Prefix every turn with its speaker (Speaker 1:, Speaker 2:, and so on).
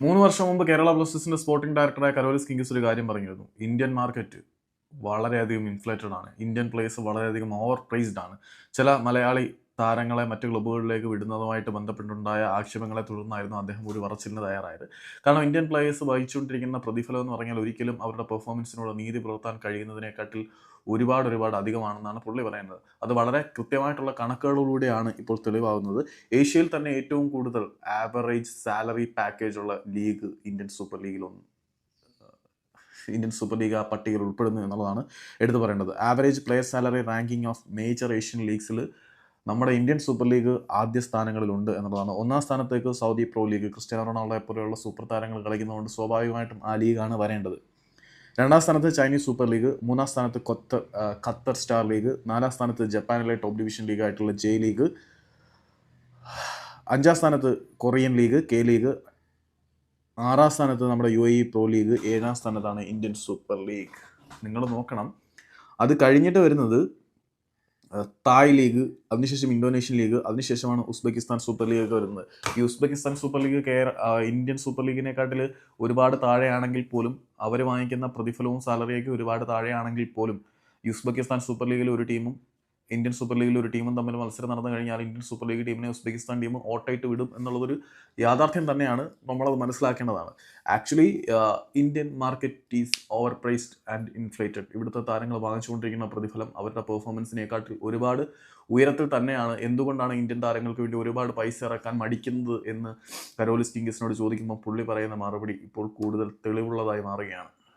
Speaker 1: 3 വർഷം മുമ്പ് കേരള ബ്ലാസ്റ്റേഴ്സിന്റെ സ്പോർട്ടിംഗ് ഡയറക്ടറായ കരോലിസ് കിംഗ്സ് ഒരു കാര്യം പറഞ്ഞിരുന്നു. ഇന്ത്യൻ മാർക്കറ്റ് വളരെയധികം ഇൻഫ്ലേറ്റഡ് ആണ്. ഇന്ത്യൻ പ്ലേയേഴ്സ് വളരെയധികം ഓവർ പ്രൈസ്ഡ് ആണ്. ചില മലയാളി താരങ്ങളെ മറ്റു ക്ലബ്ബുകളിലേക്ക് വിടുന്നതുമായിട്ട് ബന്ധപ്പെട്ടുണ്ടായ ആക്ഷേപങ്ങളെ തുടർന്നായിരുന്നു അദ്ദേഹം ഒരു പറച്ചിലിന് തയ്യാറായത്. കാരണം ഇന്ത്യൻ പ്ലേയേഴ്സ് വഹിച്ചുകൊണ്ടിരിക്കുന്ന പ്രതിഫലം എന്ന് പറഞ്ഞാൽ ഒരിക്കലും അവരുടെ പെർഫോമൻസിനോട് നീതി പുലർത്താൻ കഴിയുന്നതിനെക്കാട്ടിൽ ഒരുപാട് അധികമാണെന്നാണ് പുള്ളി പറയുന്നത്. അത് വളരെ കൃത്യമായിട്ടുള്ള കണക്കുകളിലൂടെയാണ് ഇപ്പോൾ തെളിവാകുന്നത്. ഏഷ്യയിൽ തന്നെ ഏറ്റവും കൂടുതൽ ആവറേജ് സാലറി പാക്കേജ് ഉള്ള ലീഗ് ഇന്ത്യൻ സൂപ്പർ ലീഗ് ആ പട്ടികയിൽ ഉൾപ്പെടുന്നു എന്നുള്ളതാണ് എടുത്തു പറയേണ്ടത്. Average player salary ranking of major Asian ലീഗ്സിൽ നമ്മുടെ ഇന്ത്യൻ സൂപ്പർ ലീഗ് ആദ്യ സ്ഥാനങ്ങളിലുണ്ട് എന്നുള്ളതാണ്. ഒന്നാം സ്ഥാനത്തേക്ക് സൗദി പ്രോ ലീഗ്, ക്രിസ്ത്യാനോ റൊണാൾഡോയെ പോലെയുള്ള സൂപ്പർ താരങ്ങൾ കളിക്കുന്നതുകൊണ്ട് സ്വാഭാവികമായിട്ടും ആ ലീഗാണ് വരേണ്ടത്. രണ്ടാം സ്ഥാനത്ത് ചൈനീസ് സൂപ്പർ ലീഗ്, മൂന്നാം സ്ഥാനത്ത് ഖത്തർ സ്റ്റാർ ലീഗ്, നാലാം സ്ഥാനത്ത് ജപ്പാനിലെ ടോപ്പ് ഡിവിഷൻ ലീഗായിട്ടുള്ള ജെ ലീഗ്, അഞ്ചാം സ്ഥാനത്ത് കൊറിയൻ ലീഗ് കെ ലീഗ്, ആറാം സ്ഥാനത്ത് നമ്മുടെ UAE പ്രോ ലീഗ്, ഏഴാം സ്ഥാനത്താണ് ഇന്ത്യൻ സൂപ്പർ ലീഗ്. നിങ്ങൾ നോക്കണം, അത് കഴിഞ്ഞിട്ട് വരുന്നത് തായ് ലീഗ്, അതിനുശേഷം ഇന്തോനേഷ്യൻ ലീഗ്, അതിനുശേഷമാണ് ഉസ്ബെക്കിസ്ഥാൻ സൂപ്പർ ലീഗ് ഒക്കെ വരുന്നത്. ഈ Uzbekistan super league Indian super ലീഗിനെക്കാട്ടിൽ ഒരുപാട് താഴെയാണെങ്കിൽ പോലും അവർ വാങ്ങിക്കുന്ന പ്രതിഫലവും സാലറിയൊക്കെ ഒരുപാട് താഴെയാണെങ്കിൽ പോലും ഉസ്ബെക്കിസ്ഥാൻ സൂപ്പർ ലീഗിൽ ഒരു ടീമും ഇന്ത്യൻ സൂപ്പർ ലീഗിൽ ഒരു ടീമും തമ്മിൽ മത്സരം നടന്നു കഴിഞ്ഞാൽ ഇന്ത്യൻ സൂപ്പർ ലീഗ് ടീമിനെ ഉസ്ബെക്കിസ്ഥാൻ ടീം ഓട്ടായിട്ട് വിടും എന്നുള്ളതൊരു യാഥാർത്ഥ്യം തന്നെയാണ്. നമ്മളത് മനസ്സിലാക്കേണ്ടതാണ്. Actually Indian market is overpriced and inflated. ഇവിടുത്തെ താരങ്ങൾ വാങ്ങിച്ചുകൊണ്ടിരിക്കുന്ന പ്രതിഫലം അവരുടെ പെർഫോമൻസിനെക്കാട്ടിൽ ഒരുപാട് ഉയരത്തിൽ തന്നെയാണ്. എന്തുകൊണ്ടാണ് ഇന്ത്യൻ താരങ്ങൾക്ക് വേണ്ടി ഒരുപാട് പൈസ ഇറക്കാൻ മടിക്കുന്നത് എന്ന് കരോലിസ് കിംഗ്സിനോട് ചോദിക്കുമ്പോൾ പുള്ളി പറയുന്ന മറുപടി ഇപ്പോൾ കൂടുതൽ തെളിവുള്ളതായി മാറുകയാണ്.